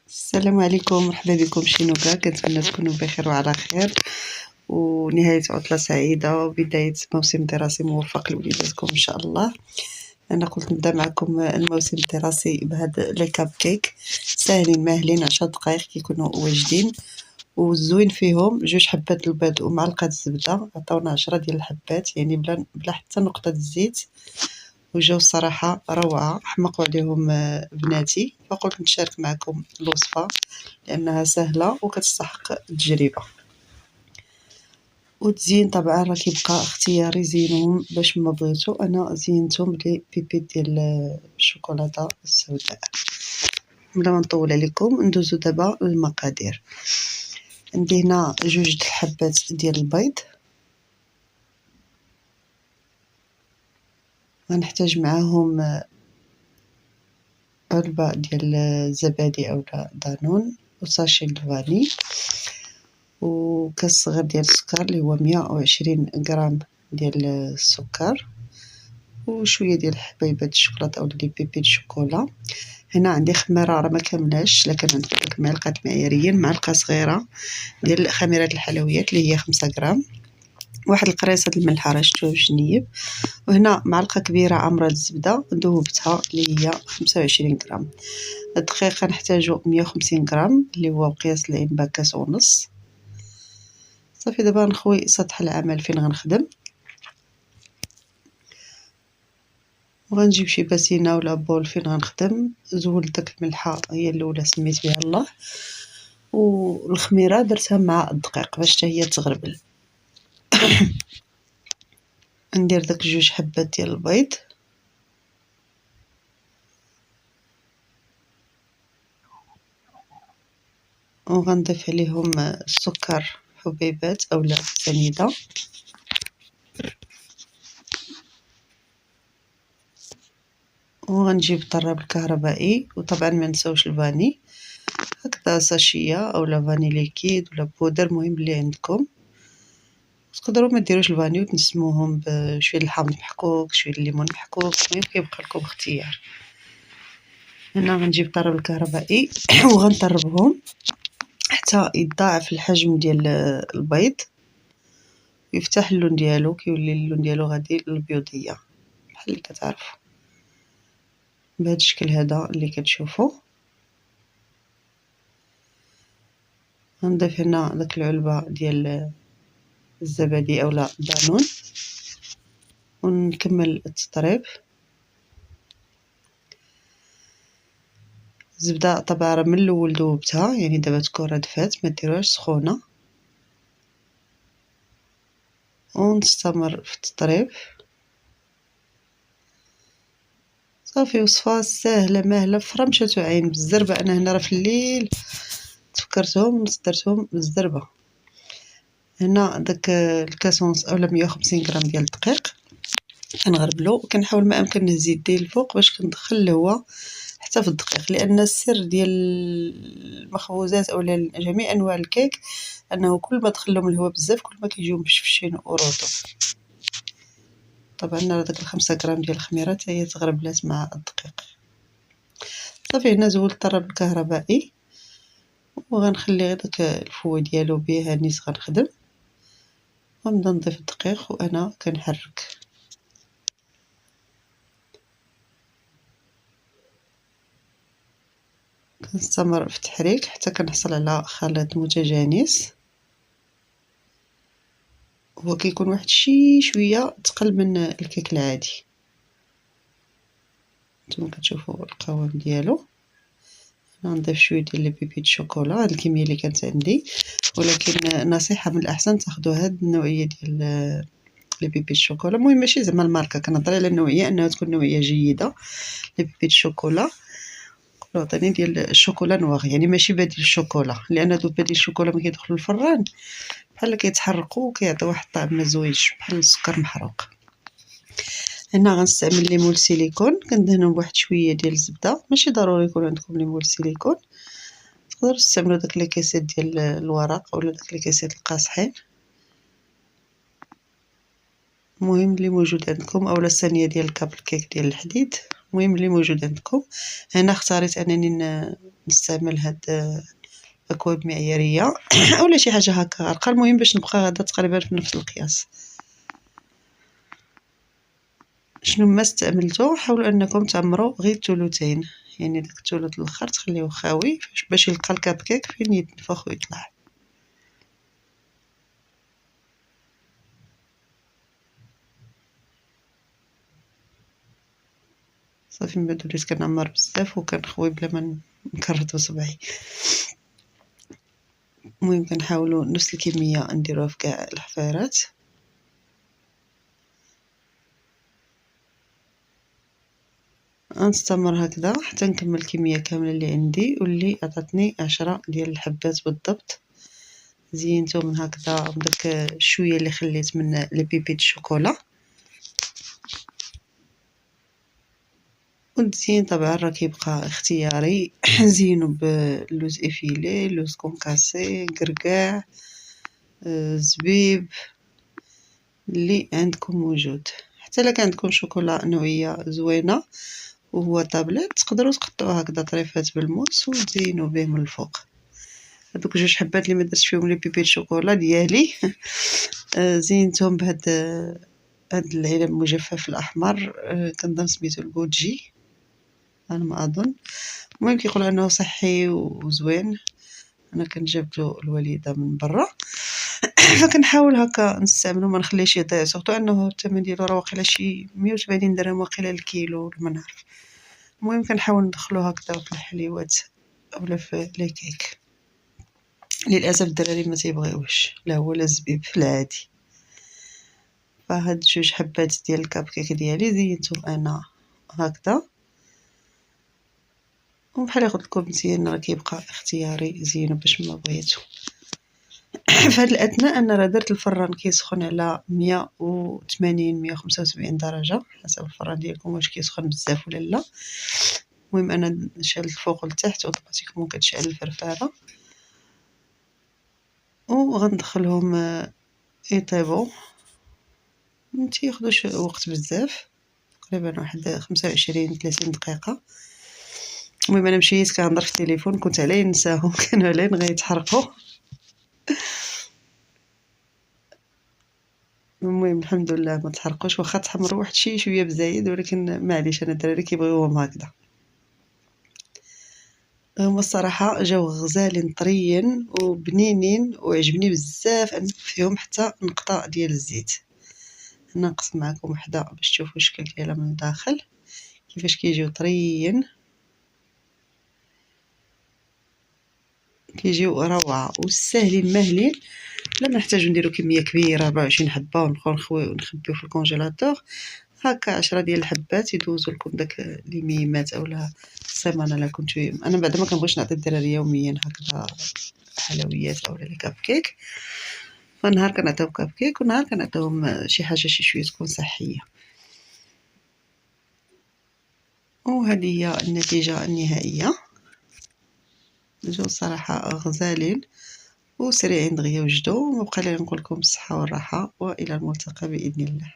السلام عليكم، مرحبا بكم شينوكا. كنتمنى تكونوا بخير وعلى خير، ونهاية عطلة سعيدة وبداية موسم دراسي موفق لوليداتكم إن شاء الله. أنا قلت نبدا معكم الموسم الدراسي بهاد لي كاب كيك ساهلين ماهلين، 10 دقائق كيكونوا واجدين، والزوين فيهم 2 حبات البيض ومعلقة الزبدة. عطاونا 10 ديال الحبات، يعني بلا حتى نقطة الزيت، وجاو الصراحة روعة، حمقوا عليهم بناتي، فقلت نشارك معكم الوصفة لأنها سهلة وكتستحق التجربة. والتزيين طبعا راه كيبقى اختياري، زينوهم باش ما بغيتو. انا زينتهم بلي بيبيت ديال الشوكولاته السوداء. بلا ما نطول عليكم ندوزو دابا للمقادير. عندي هنا 2 الحبات ديال البيض، غنحتاج معاهم علبه ديال الزبادي اولا دانون، وساشي الفاني، وكاس صغير ديال السكر اللي هو 120 غرام ديال السكر، وشويه ديال حبيبات الشوكولاته اولا لي بيبي الشوكولا. هنا عندي خميره راه ما كاملاش، لكن عندي ديك معلقات معياريين، معلقه صغيره ديال خميره الحلويات اللي هي 5 غرام، واحد القريصه د الملح رشتوه باش نيب، وهنا معلقه كبيره عمره الزبده ذوبتها اللي هي 25 غرام. الدقيق نحتاجو 150 غرام اللي هو قياس العنبه كاس ونص. صافي دابا نخوي سطح العمل فين غنخدم، وغنجيب شي باسينه ولا بول فين غنخدم. زول داك الملحه هي الاولى سميت بها الله، والخميره درتها مع الدقيق باش حتى هي تغربل. ندير داك 2 حبات ديال البيض، وغنضيف عليهم السكر حبيبات اولا سنيده، وغنجيب الطراب الكهربائي، وطبعا ما نساوش الفاني، هكذا ساشيه اولا فاني ليكيد ولا بودر، المهم اللي عندكم. تقدروا ما ديروش الفاني وتنسموهم بشويه الحامض محكوك، شويه الليمون محكوك، المهم كيبقى لكم اختيار. هنا غنجيب الطراب الكهربائي وغنطربهم حتى يتضاعف الحجم ديال البيض، يفتح اللون ديالو، كيولي اللون ديالو غادي للبيضيه بحال اللي كتعرفوا بهذا الشكل هذا اللي كتشوفوا. غنضيف هنا داك العلبه ديال الزبادي اولا دانون، ونكمل التطريب. الزبده طبعا راه من الاول ذوبتها، يعني دابا تكون ردفات، ما ديروهاش سخونه، ونستمر في التطريب. صافي وصفه ساهله ماهله فرمشه عين بالزربه. انا هنا راه في الليل تفكرتهم درتهم بالزربه. هنا داك الكاس ونص اولا 150 غرام ديال الدقيق كنغربلو، وكنحاول ما امكن نهز يدي الفوق باش كندخل الهواء حتى في الدقيق، لان السر ديال المخبوزات اولا جميع انواع الكيك انه كل ما دخل لهم الهواء بزاف كل ما كيجيو مفشفشين ورطب. طبعا داك 5 غرام ديال الخميره حتى هي تغربلات مع الدقيق. صافي هنا زولت الطراب الكهربائي، وغنخلي غير داك الفوي ديالو بيه نيت غنخدم، ونبدا نضيف الدقيق وانا كنحرك. كنستمر في التحريك حتى كنحصل على خليط متجانس، هو كيكون واحد شويه تقل من الكيك العادي. نتوما كتشوفوا القوام ديالو. غنضيف شويه ديال لي بيبي الشوكولا، هاد الكميه اللي كانت عندي، ولكن نصيحه من الاحسن تاخذوا هاد النوعيه ديال لي بيبي الشوكولا. المهم ماشي زعما الماركه، كنهضر على النوعيه انها تكون نوعيه جيده. لي بيبي الشوكولا عطيني ديال الشوكولا نواغ، يعني ماشي بديل الشوكولا، لان دوك بديل الشوكولا ملي كيدخلوا الفران بحال كيتحرقوا وكيعطيو واحد الطعم ما زوينش بحال السكر محروق. هنا غنستعمل ليمون سيليكون، كندهنو بواحد شويه ديال الزبده، ماشي ضروري يكون عندكم ليمون سيليكون، تقدروا تستعملوا داك لي كيسات ديال الورق اولا داك لي كيسات القاصحين. المهم اللي موجود عندكم، اولا الثانيه ديال الكاب كيك ديال الحديد، المهم اللي موجود عندكم. هنا اختاريت انني نستعمل هاد اكواب معياريه اولا شي حاجه هكا غارقه، المهم باش نبقى غادا تقريبا في نفس القياس. شنو ما استعملتو حاولوا انكم تعمروا غير الثلثين، يعني داك الثلث الاخر تخليوه خاوي باش يلقى الكاب كيك فين يتنفخ ويطلع. صافي من بعد وليت كنعمر بزاف وكنخوي بلا ما نكرط بصبعي. المهم كنحاولوا نفس الكميه نديروها في كاع الحفارات. غنستمر هكذا حتى نكمل الكميه كامله اللي عندي، واللي عطاتني 10 ديال الحبات بالضبط. زينته من هكذا بداك شويه اللي خليت من لي بيبي الشوكولا. والتزيين طبعا راه كيبقى اختياري زينو باللوز افيلي، لوز كونكاسي، كركاع، زبيب، اللي عندكم موجود. حتى الا كان عندكم شوكولا نوعيه زوينه وهو طابلت تقدروا تقطعوه هكذا طريفات بالموس وتزينوا به من الفوق. هذوك جوج حبات اللي ما درتش فيهم لي بيبي الشوكولا ديالي زينتهم بهاد هاد العنب المجفف الاحمر، كنظن سميتو البوجي انا ما اظن. المهم كيقولوا انه صحي وزوين، انا كنجبدو الوليده من برا فكنحاول هكا نستعملو ما نخليش يضيع، سورتو انه الثمن ديالو راه واقيلا شي 180 درهم واقيلا الكيلو ولا ما نعرف. المهم كنحاول ندخلو هكذا في الحليوات اولا في لي كيك. للاسف الدراري ما تيبغيوش لا هو لا الزبيب في العادي. فهاد جوج حبات ديال الكاب كيك ديالي زينتهم انا هكذا، وبحال قلت لكم مزيان راه كيبقى اختياري زينو باش ما بغيتو. في هاد الاثناء انا راه درت الفران كيسخن على 180 175 درجه حسب الفران ديالكم واش كيسخن بزاف ولا لا. المهم انا شعلت الفوق لتحت اوتوماتيكمون كتشعل الفرفاره، وغندخلهم يطيبوا. ما تياخذوش وقت بزاف، تقريبا واحد 25 30 دقيقه. المهم انا مشيت كنهضر في التليفون كنت علي نساهم كانوا علين غيتحرقوا. المهم الحمد لله ما تحرقوش، واخا تحمروا واحد شي شويه بزايد، ولكن معليش انا الدراري كيبغيوهم هكذا. هما الصراحه جاو غزالين طريين وبنينين وعجبني بزاف ان فيهم حتى نقطه ديال الزيت. انا نقسم معكم وحده باش تشوفوا الشكل ديالها من الداخل كيفاش كيجيو طريين، كيجيو روعه وساهلين ماهلين. لا نحتاجو نديرو كميه كبيره 24 حبه ونخويو ونخبيو في الكونجيلاتور. هكا 10 ديال الحبات يدوزو لكم داك لي ميمات اولا السيمانه لا كنتو. انا بعدا ما كنبغيش نعطي الدراري يوميا هكذا حلويات اولا لي كاب كيك، فنهار كنعطيهم كاب كيك ونهار كنعطيهم شي حاجه شي شويه تكون صحيه. وهذه هي النتيجه النهائيه. جو صراحه غزالين وسريعين دغيا وجدوا. وما بقى لي نقول لكم بالصحه والراحه والى الملتقى باذن الله.